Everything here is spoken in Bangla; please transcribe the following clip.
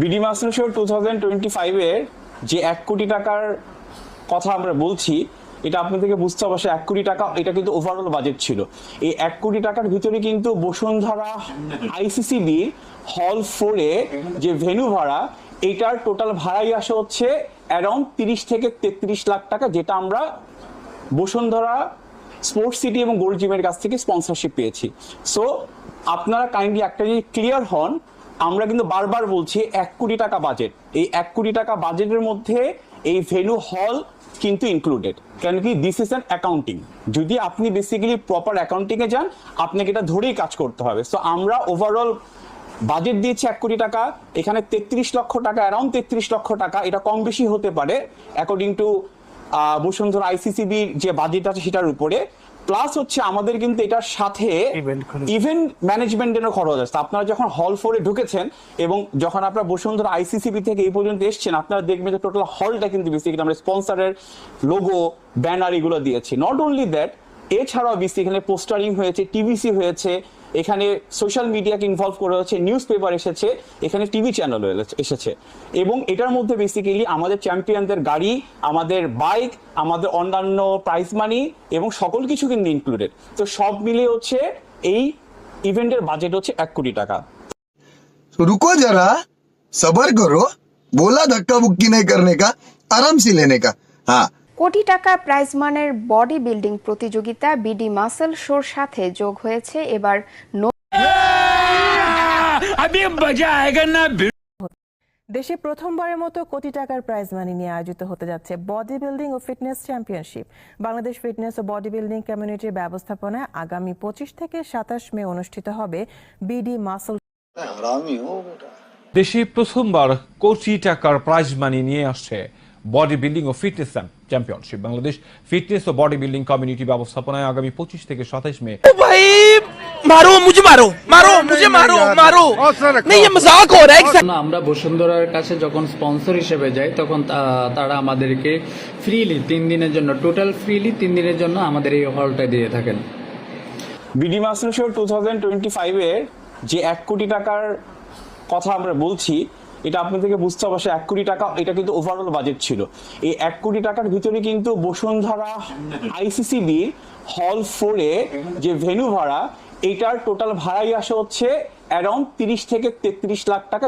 বিডি মাস্টার শো 2025 এর যে 1 কোটি টাকার কথা আমরা বলছি, এটা আপনাদেরকে বুঝতে হবে। 1 কোটি টাকা এটা কিন্তু ওভারঅল বাজেট ছিল। এই 1 কোটি টাকার ভিতরে কিন্তু বসুন্ধরা আইসিসিবি হল 4 এ যে ভেন্যু ভাড়া, এইটার টোটাল ভাড়াই আসে হচ্ছে অ্যারাউন্ড 30 থেকে 33 লাখ টাকা, যেটা আমরা বসুন্ধরা স্পোর্টস সিটি এবং গোল্ড জিমের কাছ থেকে স্পন্সরশিপ পেয়েছি। সো আপনারা কাইন্ডলি একটা যদি ক্লিয়ার হন, আমরা কিন্তু বারবার বলছি 1 কোটি টাকা বাজেট। এই 1 কোটি টাকা বাজেটের মধ্যে এই ভেন্যু হল কিন্তু ইনক্লুডেড। কেন কি দিস ইজ অ্যান অ্যাকাউন্টিং। যদি আপনি বেসিক্যালি প্রপার অ্যাকাউন্টিং এ যান, আপনাকে এটা ধরেই কাজ করতে হবে। সো আমরা ওভারঅল বাজেট দিয়েছি 1 কোটি টাকা। এখানে 33 লক্ষ টাকা, অ্যারাউন্ড 33 লক্ষ টাকা, এটা কম বেশি হতে পারে অ্যাকর্ডিং টু বসুন্ধরা আইসিসিবির যে বাজেট আছে সেটার উপরে। প্লাস হচ্ছে আমাদের কিন্তু এটার সাথে ইভেন্ট ম্যানেজমেন্টেরও খরচ আছে। আপনারা যখন হল 4 এ ঢুকেছেন এবং যখন আপনারা বসুন্ধরা আইসিসিবি থেকে এই পর্যন্ত এসেছেন, আপনারা দেখবেন যে টোটাল হলটা কিন্তু বেসিক্যালি আমরা স্পন্সরের লোগো, ব্যানার এগুলো দিয়েছি। নট অনলি দ্যাট, এছাড়াও বেসিক্যালি এখানে পোস্টারিং হয়েছে, টিভিসি হয়েছে, এখানে সোশ্যাল মিডিয়াকে ইনভলভ করে হচ্ছে, নিউজ পেপার এসেছে, এখানে টিভি চ্যানেল এসেছে। এবং এটার মধ্যে বেসিক্যালি আমাদের চ্যাম্পিয়নদের গাড়ি, আমাদের বাইক, আমাদের অন্যান্য প্রাইজ মানি এবং সকল কিছু কিন্তু ইনক্লুডেড। তো সব মিলিয়ে হচ্ছে এই ইভেন্টের বাজেট হচ্ছে 1 কোটি টাকা। रुको जरा, सबर करो, बोला धक्का मुक्की नहीं करने का, आराम से लेने का। हाँ, কোটি টাকা প্রাইজ মানের বডি বিল্ডিং প্রতিযোগিতা বিডি মাসল শোর সাথে যোগ হয়েছে এবার দেশে প্রথমবারের মতো কোটি টাকার প্রাইজ মানি নিয়ে আয়োজিত হতে যাচ্ছে বডি বিল্ডিং ও ফিটনেস চ্যাম্পিয়নশিপ। বাংলাদেশ ফিটনেস ও বডি বিল্ডিং কমিউনিটির ব্যবস্থাপনায় আগামী 25 থেকে 27 মে অনুষ্ঠিত হবে বিডি মাসল। দেশে প্রথমবার কোটি টাকার প্রাইজ মানি নিয়ে আসছে বডি বিল্ডিং ও ফিটনেস চ্যাম্পিয়নশিপ। বাংলাদেশ ফিটনেস ও বডি বিল্ডিং কমিউনিটি ব্যবস্থাপনায় আগামী 25 থেকে 27 মে। भाई मारो मुझे, मारो मारो मुझे, मारो मारो नहीं, ये मजाक हो रहा है। আমরা বসুন্ধরার কাছে যখন স্পন্সর হিসেবে যাই, তখন তারা আমাদেরকে ফ্রিলি 3 দিনের জন্য, টোটাল ফ্রিলি 3 দিনের জন্য আমাদের এই হলটা দিয়ে থাকেন। বিডি মাস্টার শো 2025 এর যে 1 কোটি টাকার কথা আমরা বলছি, এটা আপনাদেরকে বুঝতে হবে। 1 কোটি টাকা এটা কিন্তু ওভারঅল বাজেট ছিল। এই 1 কোটি টাকার ভিতরে কিন্তু বসুন্ধরা আইসিসিবি হল 4 এ যে ভেন্যু ভাড়া, এইটার টোটাল ভাড়াই আসে হচ্ছে অ্যারাউন্ড 30 থেকে 33 লাখ টাকা।